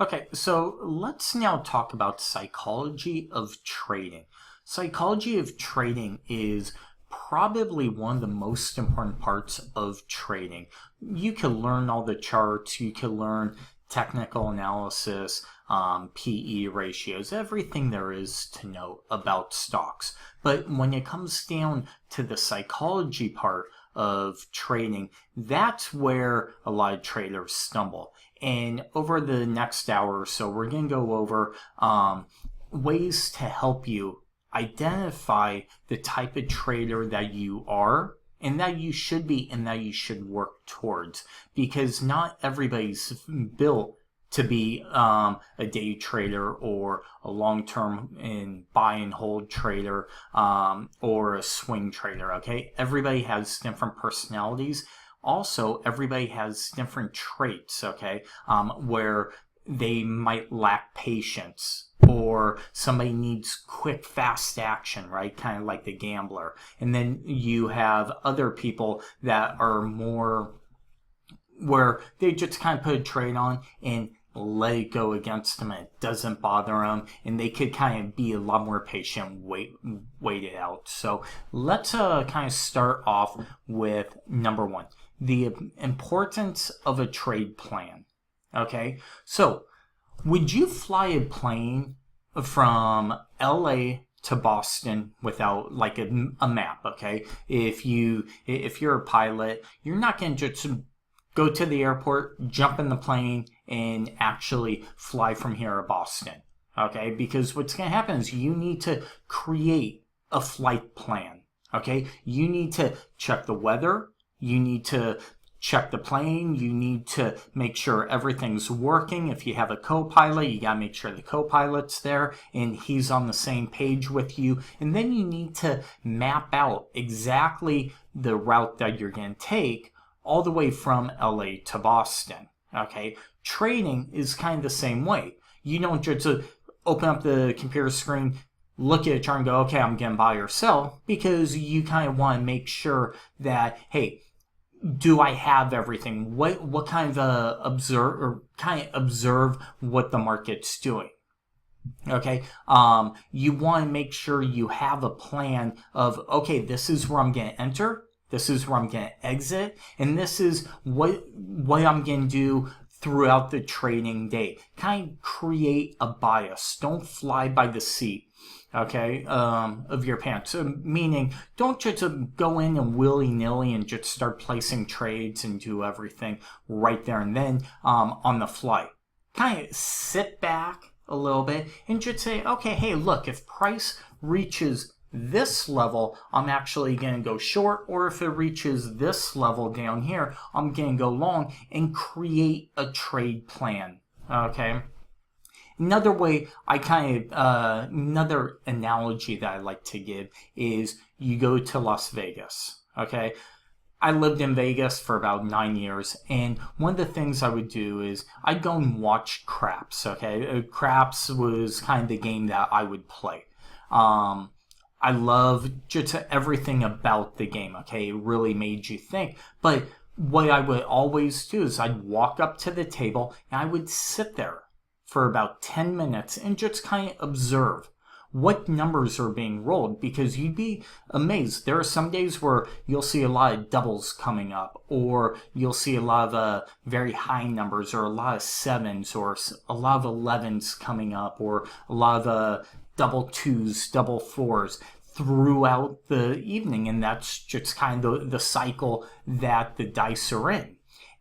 Okay, so let's now talk about psychology of trading. Psychology of trading is probably one of the most important parts of trading. You can learn all the charts, you can learn technical analysis, PE ratios, everything there is to know about stocks. But when it comes down to the psychology part of trading, that's where a lot of traders stumble. And over the next hour or so, we're going to go over ways to help you identify the type of trader that you are and that you should be and that you should work towards, because not everybody's built to be a day trader or a long-term and buy and hold trader or a swing trader. Okay, everybody has different personalities. Also, everybody has different traits, okay, where they might lack patience, or somebody needs quick, fast action, right? Kind of like the gambler. And then you have other people that are more where they just kind of put a trade on and let it go against them, and it doesn't bother them, and they could kind of be a lot more patient, wait it out. So let's kind of start off with number one, the importance of a trade plan. Okay, so would you fly a plane from LA to Boston without like a map? Okay, if you're a pilot, you're not going to just go to the airport, jump in the plane, and actually fly from here to Boston. Okay, because what's going to happen is you need to create a flight plan. Okay, you need to check the weather, you need to check the plane, you need to make sure everything's working. If you have a co-pilot, you got to make sure the co-pilot's there and he's on the same page with you. And then you need to map out exactly the route that you're going to take all the way from LA to Boston. Okay, trading is kind of the same way. You don't just open up the computer screen, look at a chart and go, okay, I'm going to buy or sell, because you kind of want to make sure that, hey, do I have everything? What kind of observe what the market's doing. Okay, you want to make sure you have a plan of, okay, this is where I'm going to enter, this is where I'm going to exit, and this is what I'm going to do throughout the trading day. Kind of create a bias. Don't fly by the seat, okay, of your pants. So, meaning, don't just go in and willy-nilly and just start placing trades and do everything right there and then on the fly. Kind of sit back a little bit and just say, okay, hey, look, if price reaches this level, I'm actually going to go short, or if it reaches this level down here, I'm going to go long, and create a trade plan. Okay. Another way another analogy that I like to give is you go to Las Vegas. Okay. I lived in Vegas for about 9 years, and one of the things I would do is I'd go and watch craps. Okay. Craps was kind of the game that I would play. I love just everything about the game, okay? It really made you think. But what I would always do is I'd walk up to the table and I would sit there for about 10 minutes and just kind of observe what numbers are being rolled, because you'd be amazed. There are some days where you'll see a lot of doubles coming up, or you'll see a lot of very high numbers, or a lot of sevens, or a lot of 11s coming up, or a lot of double twos, double fours throughout the evening. And that's just kind of the cycle that the dice are in.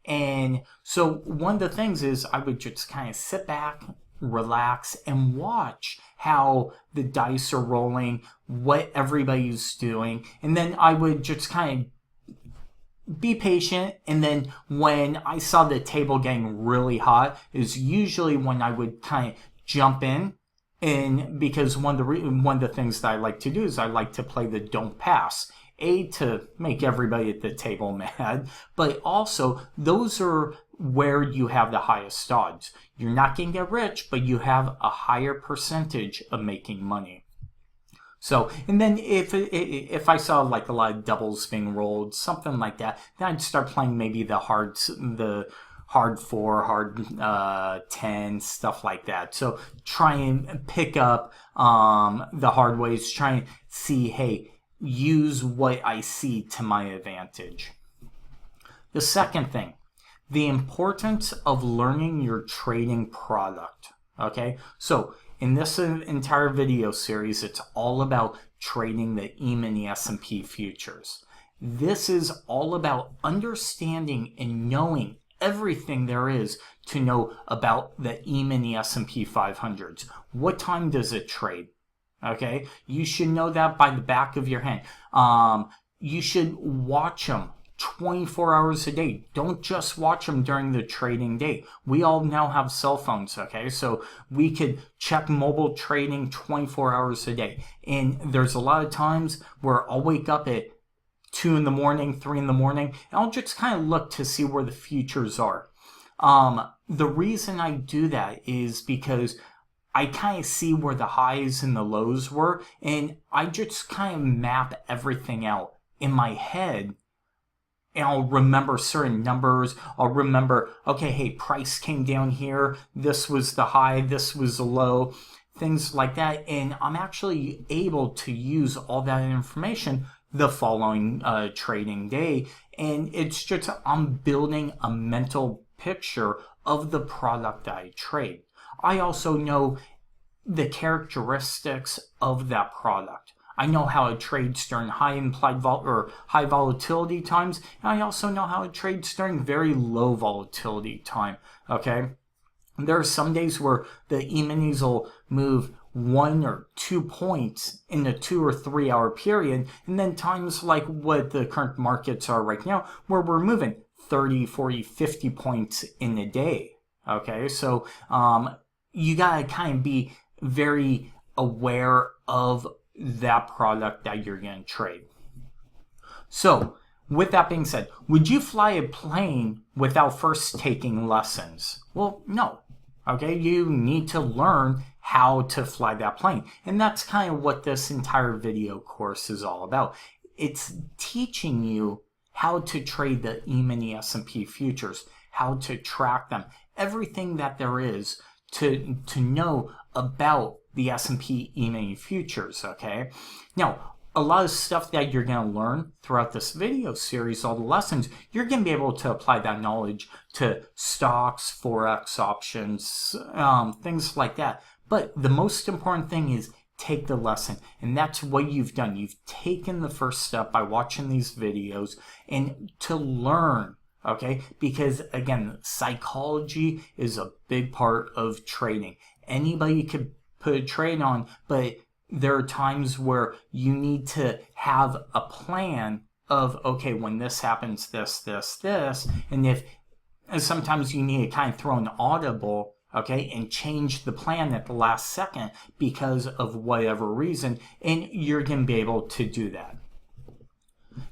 And so one of the things is I would just kind of sit back, relax, and watch how the dice are rolling, what everybody's doing. And then I would just kind of be patient, and then when I saw the table getting really hot is usually when I would kind of jump in. And because one of the things that I like to do is I like to play the don't pass. To make everybody at the table mad, but also those are where you have the highest odds. You're not going to get rich, but you have a higher percentage of making money. So, and then if I saw like a lot of doubles being rolled, something like that, then I'd start playing maybe the hard 4, hard 10, stuff like that. So try and pick up the hard ways, try and see, hey, use what I see to my advantage. The second thing, the importance of learning your trading product. Okay, so in this entire video series, it's all about trading the Emini S&P futures. This is all about understanding and knowing everything there is to know about the Emini S&P 500s. What time does it trade? Okay, you should know that by the back of your hand. You should watch them 24 hours a day. Don't just watch them during the trading day. We all now have cell phones, okay? So we could check mobile trading 24 hours a day. And there's a lot of times where I'll wake up at 2 in the morning, 3 in the morning, and I'll just kind of look to see where the futures are. The reason I do that is because I kind of see where the highs and the lows were, and I just kind of map everything out in my head. And I'll remember certain numbers. I'll remember, okay, hey, price came down here. This was the high. This was the low. Things like that. And I'm actually able to use all that information the following trading day. And it's just, I'm building a mental picture of the product that I trade. I also know the characteristics of that product. I know how it trades during high implied or high volatility times, and I also know how it trades during very low volatility time. Okay, there are some days where the E-minis will move 1 or 2 points in a 2 or 3 hour period, and then times like what the current markets are right now, where we're moving 30, 40, 50 points in a day. Okay, so you gotta kind of be very aware of that product that you're going to trade. So, with that being said, would you fly a plane without first taking lessons? Well, no. Okay, you need to learn how to fly that plane. And that's kind of what this entire video course is all about. It's teaching you how to trade the E-mini S&P futures, how to track them, everything that there is to know about the S&P E-mini futures, okay? Now, a lot of stuff that you're going to learn throughout this video series, all the lessons, you're going to be able to apply that knowledge to stocks, forex options, things like that. But the most important thing is take the lesson, and that's what you've done. You've taken the first step by watching these videos and to learn. Okay, because again, psychology is a big part of trading. Anybody could put a trade on, but there are times where you need to have a plan of, okay, when this happens, this, and if sometimes you need to kind of throw an audible, okay, and change the plan at the last second because of whatever reason, and you're going to be able to do that.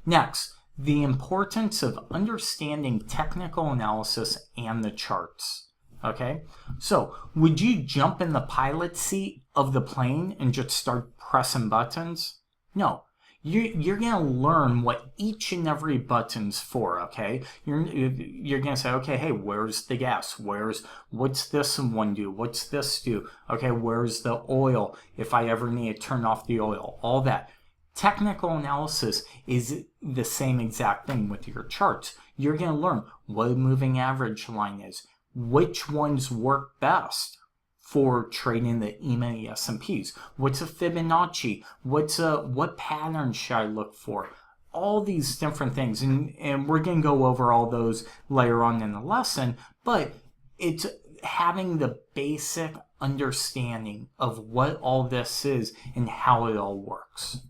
Next, the importance of understanding technical analysis and the charts. Okay, so would you jump in the pilot seat of the plane and just start pressing buttons? No, you're going to learn what each and every button's for. Okay, you're going to say, okay, hey, where's the gas? What's this one do? What's this do? Okay, where's the oil? If I ever need to turn off the oil, all that. Technical analysis is the same exact thing with your charts. You're going to learn what a moving average line is, which ones work best for trading the E-mini S&Ps. What's a Fibonacci? What pattern should I look for? All these different things, and we're going to go over all those later on in the lesson, but it's having the basic understanding of what all this is and how it all works.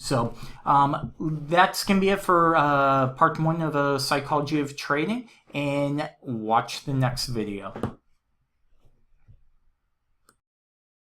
So that's going to be it for part 1 of Psychology of Trading, and watch the next video.